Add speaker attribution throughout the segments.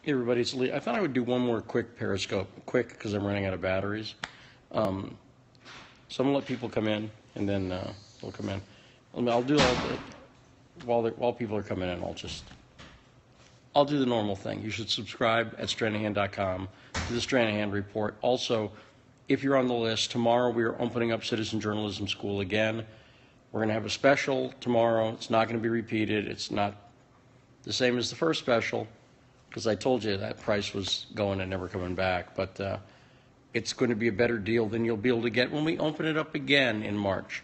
Speaker 1: Hey everybody, it's Lee. I thought I would do one more quick Periscope, quick because I'm running out of batteries. So I'm gonna let people come in, and then they'll come in. I'll do all the while people are coming in. I'll do the normal thing. You should subscribe at Stranahan.com to the Stranahan Report. Also, if you're on the list, tomorrow we are opening up Citizen Journalism School again. We're going to have a special tomorrow. It's not going to be repeated. It's not the same as the first special, because I told you that price was going and never coming back. But it's going to be a better deal than you'll be able to get when we open it up again in March.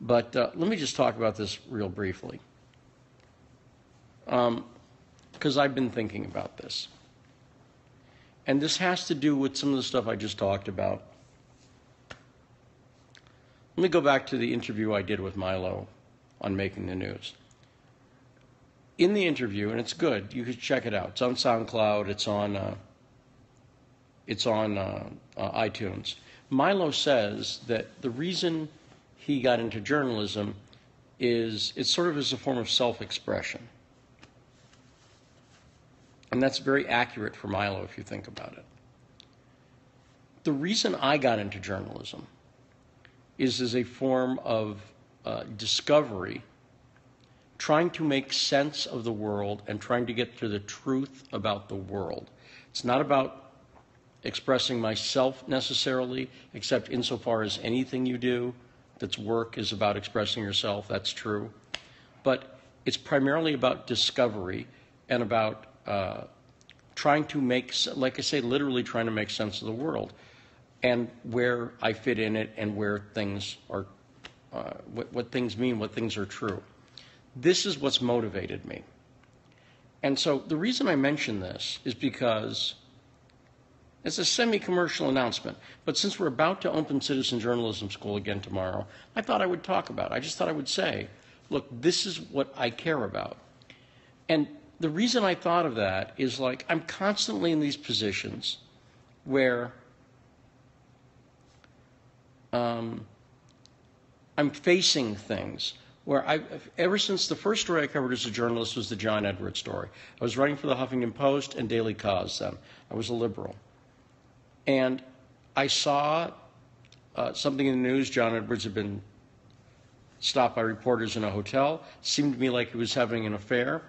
Speaker 1: But let me just talk about this real briefly, because I've been thinking about this. And this has to do with some of the stuff I just talked about. Let me go back to the interview I did with Milo on Making the News. In the interview, and it's good, you can check it out. It's on SoundCloud. It's on iTunes. Milo says that the reason he got into journalism is it's sort of as a form of self-expression. And that's very accurate for Milo if you think about it. The reason I got into journalism is as a form of discovery, trying to make sense of the world and trying to get to the truth about the world. It's not about expressing myself necessarily, except insofar as anything you do that's work is about expressing yourself. That's true. But it's primarily about discovery and about trying to make, like I say, literally trying to make sense of the world and where I fit in it and where things are, what things mean, what things are true. This is what's motivated me. And so the reason I mention this is because it's a semi-commercial announcement, but since we're about to open Citizen Journalism School again tomorrow, I thought I would talk about it. I just thought I would say, look, this is what I care about. And the reason I thought of that is, like, I'm constantly in these positions where I'm facing things where ever since the first story I covered as a journalist was the John Edwards story. I was writing for the Huffington Post and Daily Cause then. I was a liberal. And I saw something in the news. John Edwards had been stopped by reporters in a hotel. It seemed to me like he was having an affair.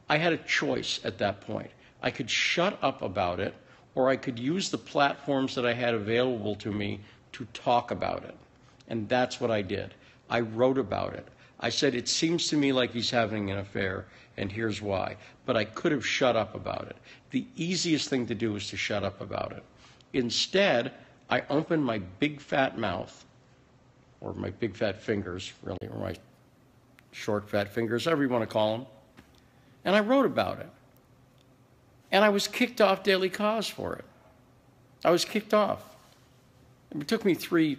Speaker 1: I had a choice at that point. I could shut up about it, or I could use the platforms that I had available to me to talk about it. And that's what I did. I wrote about it. I said, it seems to me like he's having an affair, and here's why. But I could have shut up about it. The easiest thing to do is to shut up about it. Instead, I opened my big fat mouth, or my big fat fingers, really, or my short fat fingers, however you want to call them, and I wrote about it. And I was kicked off Daily Cause for it. I was kicked off. It took me three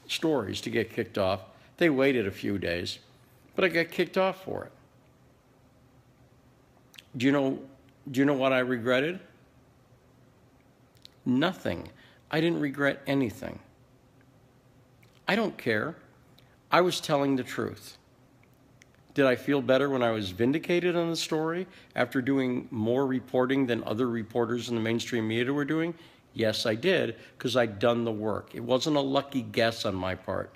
Speaker 1: stories to get kicked off. They waited a few days, but I got kicked off for it. Do you know what I regretted? Nothing. I didn't regret anything. I don't care. I was telling the truth. Did I feel better when I was vindicated on the story after doing more reporting than other reporters in the mainstream media were doing? Yes, I did, because I'd done the work. It wasn't a lucky guess on my part.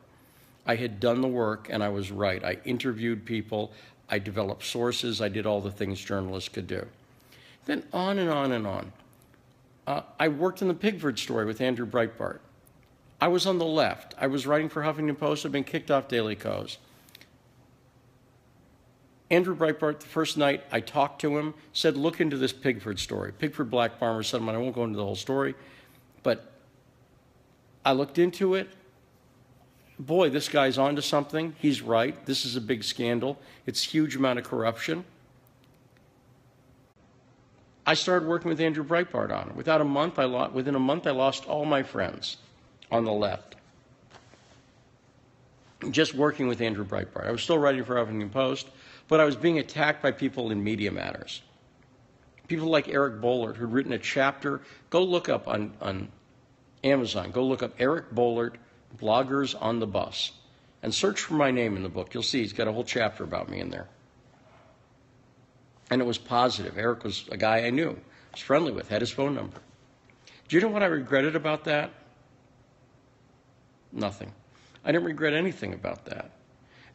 Speaker 1: I had done the work, and I was right. I interviewed people. I developed sources. I did all the things journalists could do. Then on and on and on. I worked in the Pigford story with Andrew Breitbart. I was on the left. I was writing for Huffington Post. I'd been kicked off Daily Cause. Andrew Breitbart, the first night I talked to him, said, look into this Pigford story. Pigford black farmer settlement. I won't go into the whole story, but I looked into it. Boy, this guy's onto something. He's right. This is a big scandal. It's a huge amount of corruption. I started working with Andrew Breitbart on it. Within a month, I lost all my friends on the left. Just working with Andrew Breitbart. I was still writing for Huffington Post, but I was being attacked by people in Media Matters. People like Eric Boehlert, who'd written a chapter. Go look up on Amazon. Go look up Eric Boehlert, Bloggers on the Bus, and search for my name in the book. You'll see he's got a whole chapter about me in there. And it was positive. Eric was a guy I knew, was friendly with, had his phone number. Do you know what I regretted about that? Nothing. I didn't regret anything about that.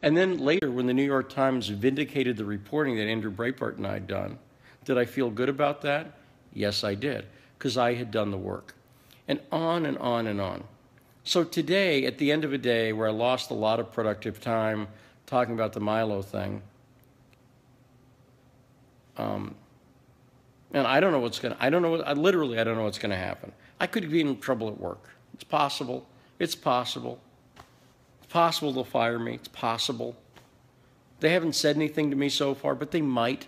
Speaker 1: And then later, when the New York Times vindicated the reporting that Andrew Breitbart and I had done, did I feel good about that? Yes, I did, because I had done the work. And on and on and on. So today, at the end of a day where I lost a lot of productive time talking about the Milo thing, and I don't know what's I don't know what's going to happen. I could be in trouble at work. It's possible. It's possible. It's possible they'll fire me. It's possible. They haven't said anything to me so far, but they might,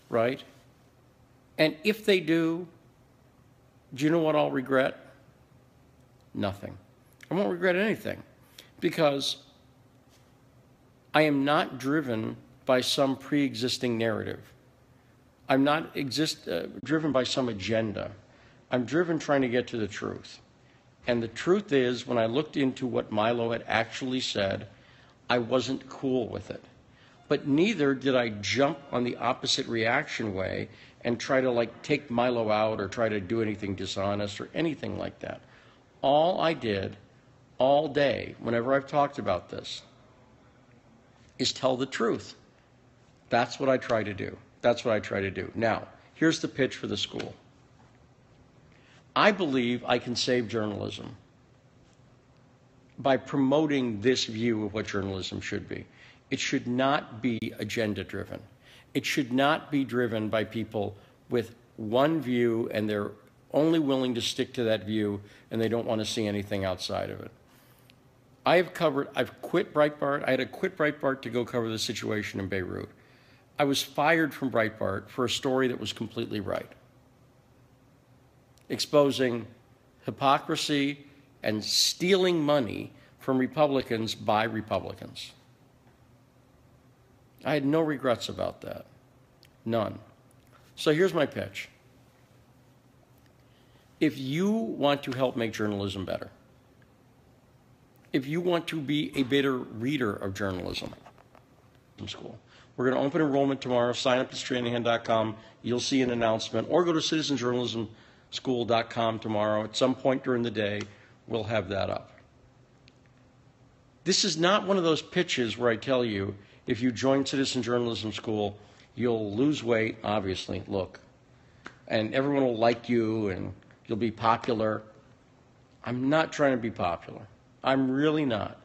Speaker 1: right? And if they do you know what I'll regret? Nothing. I won't regret anything, because I am not driven by some pre-existing narrative. I'm not driven by some agenda. I'm driven trying to get to the truth. And the truth is, when I looked into what Milo had actually said, I wasn't cool with it. But neither did I jump on the opposite reaction way and try to take Milo out or try to do anything dishonest or anything like that. All I did all day, whenever I've talked about this, is tell the truth. That's what I try to do. That's what I try to do. Now, here's the pitch for the school. I believe I can save journalism by promoting this view of what journalism should be. It should not be agenda-driven. It should not be driven by people with one view and they're only willing to stick to that view and they don't want to see anything outside of it. I've quit Breitbart. I had to quit Breitbart to go cover the situation in Beirut. I was fired from Breitbart for a story that was completely right, exposing hypocrisy and stealing money from Republicans by Republicans. I had no regrets about that. None. So here's my pitch. If you want to help make journalism better, if you want to be a better reader of journalism, school. We're going to open enrollment tomorrow. Sign up at Stranahan.com. You'll see an announcement. Or go to citizenjournalismschool.com tomorrow. At some point during the day, we'll have that up. This is not one of those pitches where I tell you, if you join Citizen Journalism School, you'll lose weight, obviously, look, and everyone will like you and you'll be popular. I'm not trying to be popular. I'm really not.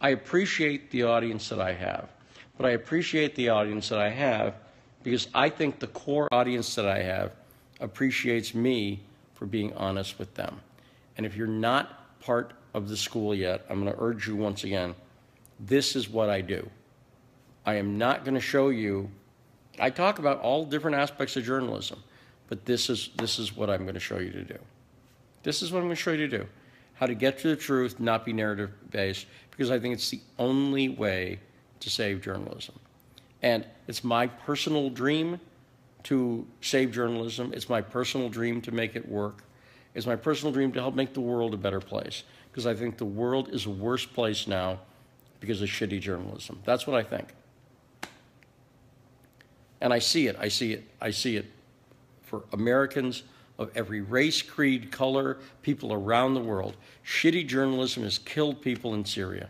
Speaker 1: I appreciate the audience that I have. But I appreciate the audience that I have because I think the core audience that I have appreciates me for being honest with them. And if you're not part of the school yet, I'm going to urge you once again, this is what I do. I am not going to show you, I talk about all different aspects of journalism, but this is what I'm going to show you to do. This is what I'm going to show you to do. How to get to the truth, not be narrative-based, because I think it's the only way to save journalism. And it's my personal dream to save journalism. It's my personal dream to make it work. It's my personal dream to help make the world a better place, because I think the world is a worse place now because of shitty journalism. That's what I think. And I see it. I see it. I see it for Americans of every race, creed, color, people around the world. Shitty journalism has killed people in Syria.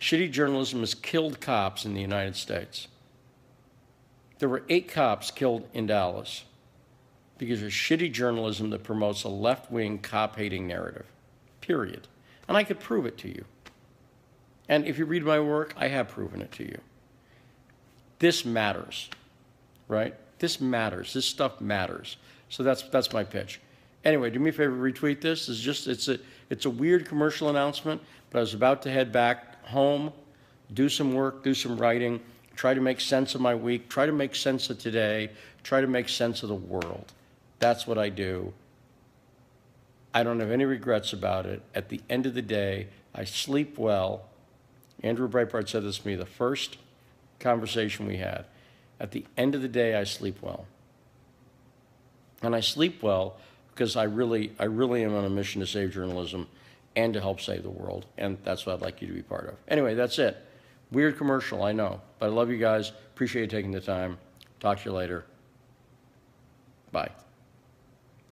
Speaker 1: Shitty journalism has killed cops in the United States. There were 8 cops killed in Dallas because of shitty journalism that promotes a left-wing, cop-hating narrative, period. And I could prove it to you. And if you read my work, I have proven it to you. This matters, right? This matters. This stuff matters. So that's my pitch. Anyway, do me a favor, retweet this. It's a weird commercial announcement, but I was about to head back home, do some work, do some writing, try to make sense of my week, try to make sense of today, try to make sense of the world. That's what I do. I don't have any regrets about it. At the end of the day, I sleep well. Andrew Breitbart said this to me the first conversation we had. At the end of the day, I sleep well. And I sleep well because I really am on a mission to save journalism and to help save the world. And that's what I'd like you to be part of. Anyway, that's it. Weird commercial, I know. But I love you guys. Appreciate you taking the time. Talk to you later. Bye.